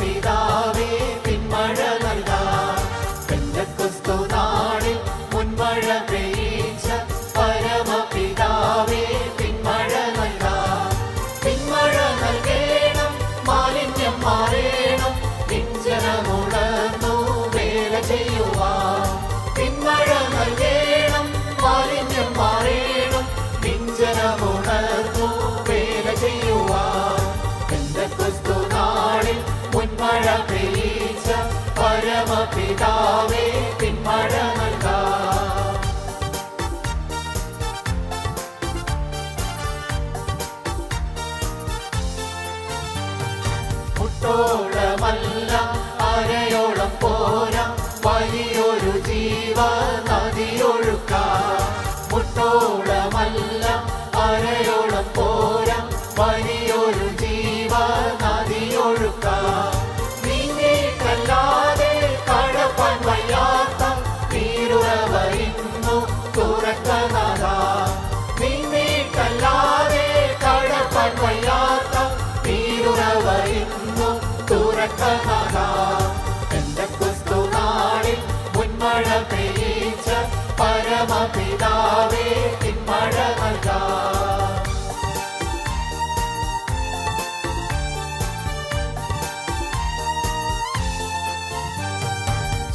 പരമപിതാവേ പിന്മഴ നൽകാം. പെന്തക്കോസ്തു നാളിൽ മുൻമഴ പെയ്യിച്ച പരമപിതാവേ പിന്മഴ നൽകാം. പിന്മഴ നൽകേണം, മാലിന്യം മാറേണം, പിഞ്ചനമുണർന്നു വേല ചെയ്യുവാൻ. പിന്മഴ നൽകേണം, മാലിന്യം മാറേണം, പിഞ്ചനമുണർന്നു വേല ചെയ്യുവാൻ. പെന്തക്കോസ്തു നാളിൽ മുൻമഴ പെയ്യിച്ച പരമപിതാവേ പിന്മഴ നൽകാം. മുട്ടോളമല്ല അരയോളം പോരാ, വലിയൊരു ജീവ നദിയൊഴുക്കാം. മുട്ടോളമല്ല അരയോളം പോരാ, വലിയൊരു ജീവ നദിയൊഴുക്കാം. നീങ്ങിയിട്ടല്ലാതെ കടപ്പാൻ വയ്യാത്ത നീരുറവ ഇന്നു തുറക്കനാഥാ. നീങ്ങിയിട്ടല്ലാതെ കടപ്പാൻ വയ്യാത്ത നീരുറവ ഇന്നു തുറക്കനാഥാ. പെന്തക്കോസ്തു നാളിൽ മുൻമഴ പെയ്യിച്ച പരമപിതാവേ പിന്മഴ നൽകാം.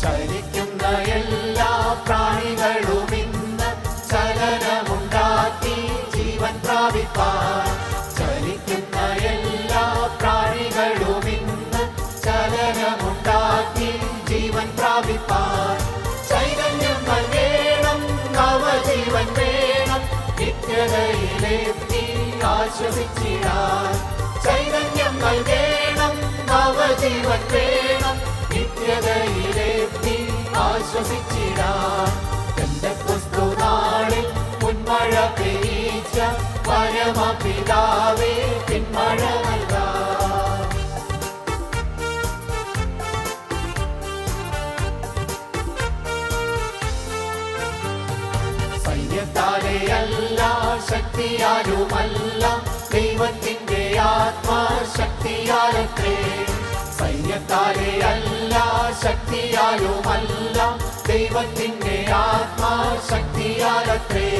ചലിക്കുന്ന എല്ലാ പ്രാണികളും ഇന്ന് ചലനമുണ്ടാക്കി ജീവൻ പ്രാപിപ്പാൻ. ചലിക്കുന്ന എല്ലാ പ്രാണികളും ഇന്ന് ചലനമുണ്ടാക്കി ജീവൻ പ്രാപിപ്പാൻ. ചൈതന്യം നൽകേണം, നവജീവൻ വേണം, നിത്യതയിലെത്തി ആശ്വസിച്ചിടാൻ. ചൈതന്യം നൽകേണം, നവജീവൻ വേണം, നിത്യതയിലെത്തി ആശ്വസിച്ചിടാൻ. പെന്തക്കോസ്തു നാളിൽ മുൻമഴ പെയ്യിച്ച പരമപിതാവേ പിന്മഴ നൽകാം. സൈന്യത്താലെയല്ല ശക്തിയാലുമല്ല, ദൈവത്തിന്റെ ആത്മാശക്തിയാലത്രേ. സൈന്യത്താലെയല്ല ശക്തിയാലുമല്ല, ദൈവത്തിന്റെ ആത്മാശക്തിയാലത്രേ.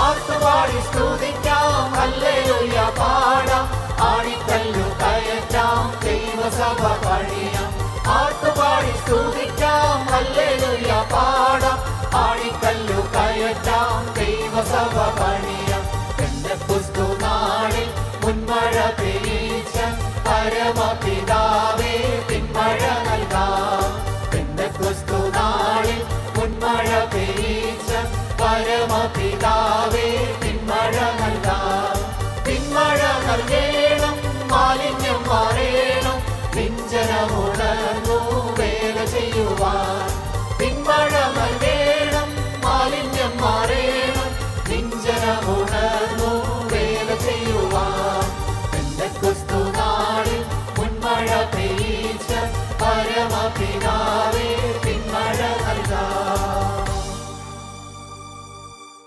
ആർത്തുപാടി സ്തുതിക്കാം, ഹല്ലേലൂയ പാടാം, ആടിക്കല്ലു കയറ്റാം, ദൈവസഭ പണിയാം. ആർത്തുപാടി സ്തുതിക്കാം, ഹല്ലേലൂയ പാടാം, ആടിക്കല്ലു കയറ്റാം, ദൈവസഭ പണിയാം. പെന്തക്കോസ്തു നാളിൽ മുൻമഴ പെയ്യിച്ച പരമപിതാവേ പിന്മഴ നൽകാം. പെന്തക്കോസ്തു നാളിൽ മുൻമഴ പെയ്യിച്ച പരമപിതാവേ പിന്മഴ നൽകാം. പിന്മഴ നൽകേ